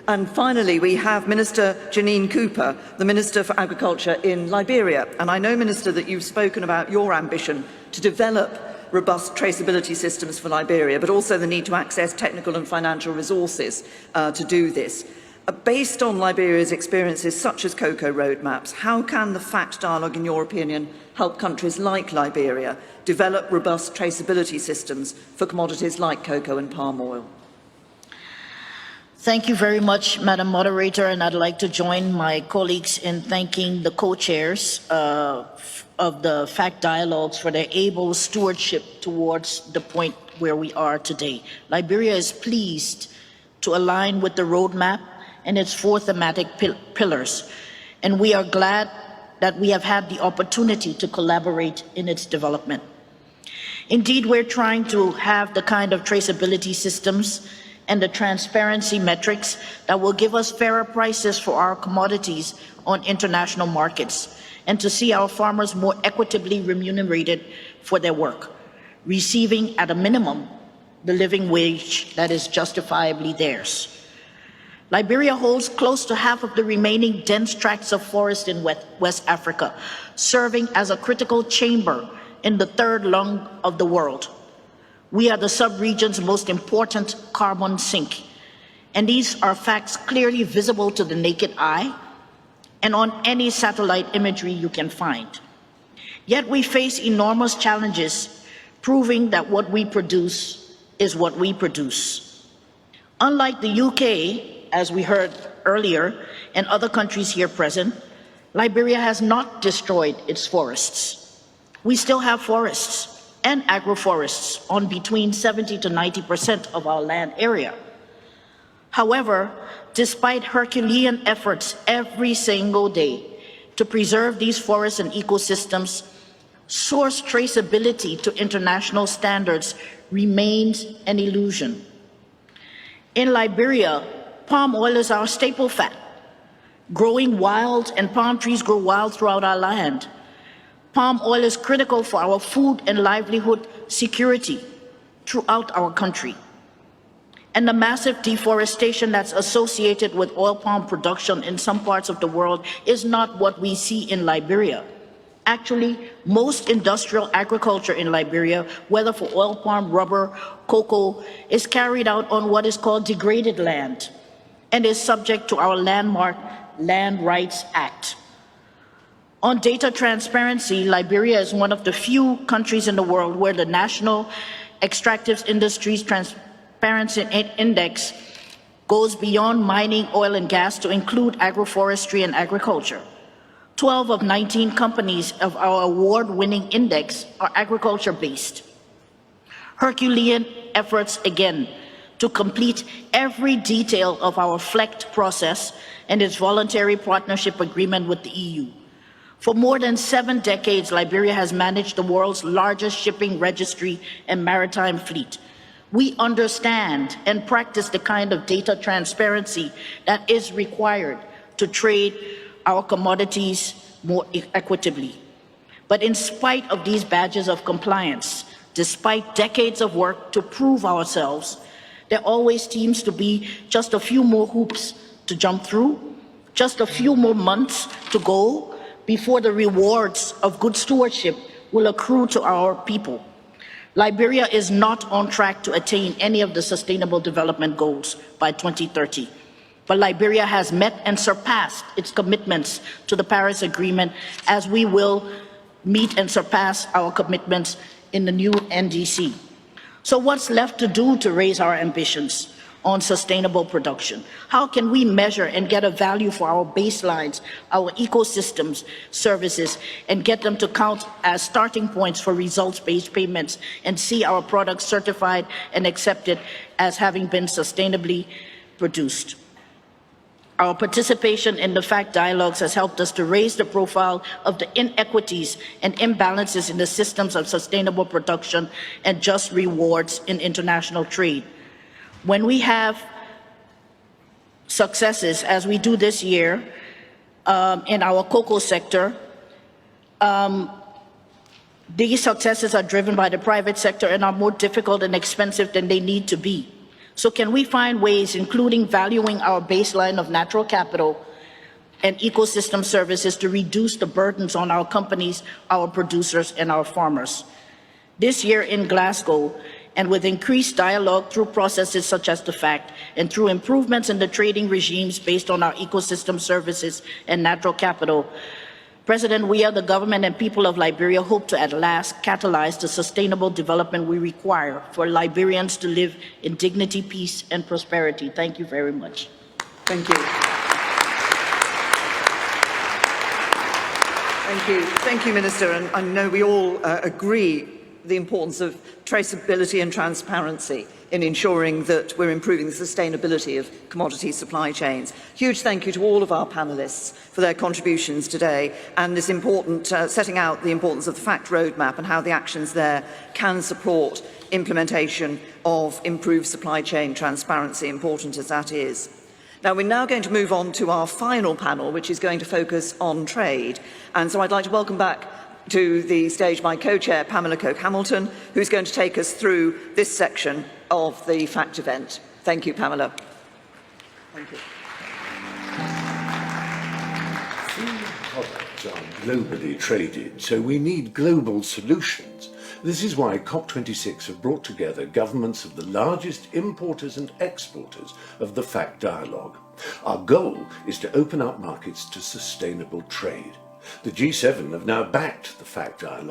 And finally, we have Minister Jeannie Cooper, the Minister for Agriculture in Liberia. And I know, Minister, that you've spoken about your ambition to develop robust traceability systems for Liberia, but also the need to access technical and financial resources to do this. Based on Liberia's experiences, such as cocoa roadmaps, how can the FACT dialogue, in your opinion, help countries like Liberia develop robust traceability systems for commodities like cocoa and palm oil? Thank you very much, Madam Moderator, and I'd like to join my colleagues in thanking the co-chairs of the FACT dialogues for their able stewardship towards the point where we are today. Liberia is pleased to align with the roadmap and its four thematic pillars, and we are glad that we have had the opportunity to collaborate in its development. Indeed, we're trying to have the kind of traceability systems and the transparency metrics that will give us fairer prices for our commodities on international markets, and to see our farmers more equitably remunerated for their work, receiving at a minimum the living wage that is justifiably theirs. Liberia holds close to half of the remaining dense tracts of forest in West Africa, serving as a critical chamber in the third lung of the world. We are the sub-region's most important carbon sink, and these are facts clearly visible to the naked eye and on any satellite imagery you can find. Yet we face enormous challenges, proving that what we produce is what we produce. Unlike the UK, as we heard earlier, and other countries here present, Liberia has not destroyed its forests. We still have forests and agroforests on between 70 to 90% of our land area. However, despite Herculean efforts every single day to preserve these forests and ecosystems, source traceability to international standards remains an illusion. In Liberia, palm oil is our staple fat. Growing wild, and palm trees grow wild throughout our land. Palm oil is critical for our food and livelihood security throughout our country. And the massive deforestation that's associated with oil palm production in some parts of the world is not what we see in Liberia. Actually, most industrial agriculture in Liberia, whether for oil palm, rubber, cocoa, is carried out on what is called degraded land and is subject to our landmark Land Rights Act. On data transparency, Liberia is one of the few countries in the world where the National Extractive Industries Transparency Index goes beyond mining, oil and gas to include agroforestry and agriculture. 12 of 19 companies of our award-winning index are agriculture-based. Herculean efforts again to complete every detail of our FLECT process and its voluntary partnership agreement with the EU. For more than 7 decades, Liberia has managed the world's largest shipping registry and maritime fleet. We understand and practice the kind of data transparency that is required to trade our commodities more equitably. But in spite of these badges of compliance, despite decades of work to prove ourselves, there always seems to be just a few more hoops to jump through, just a few more months to go before the rewards of good stewardship will accrue to our people. Liberia is not on track to attain any of the Sustainable Development Goals by 2030. But Liberia has met and surpassed its commitments to the Paris Agreement, as we will meet and surpass our commitments in the new NDC. So what's left to do to raise our ambitions on sustainable production? How can we measure and get a value for our baselines, our ecosystems services, and get them to count as starting points for results-based payments and see our products certified and accepted as having been sustainably produced? Our participation in the FACT dialogues has helped us to raise the profile of the inequities and imbalances in the systems of sustainable production and just rewards in international trade. When we have successes, as we do this year in our cocoa sector, these successes are driven by the private sector and are more difficult and expensive than they need to be. So can we find ways, including valuing our baseline of natural capital and ecosystem services, to reduce the burdens on our companies, our producers, and our farmers? This year in Glasgow, and with increased dialogue through processes such as the FACT, and through improvements in the trading regimes based on our ecosystem services and natural capital, President, we, the government and people of Liberia, hope to at last catalyze the sustainable development we require for Liberians to live in dignity, peace, and prosperity. Thank you very much. Thank you. Thank you. Thank you, Minister. And I know we all agree the importance of traceability and transparency in ensuring that we're improving the sustainability of commodity supply chains. Huge thank you to all of our panellists for their contributions today and this important setting out the importance of the FACT roadmap and how the actions there can support implementation of improved supply chain transparency, important as that is. Now, we're now going to move on to our final panel, which is going to focus on trade. And so I'd like to welcome back to the stage my co-chair, Pamela Coke-Hamilton, who's going to take us through this section of the FACT event. Thank you, Pamela. Thank you. Food products are globally traded, so we need global solutions. This is why COP26 have brought together governments of the largest importers and exporters of the FACT dialogue. Our goal is to open up markets to sustainable trade. The G7 have now backed the FACT dialogue.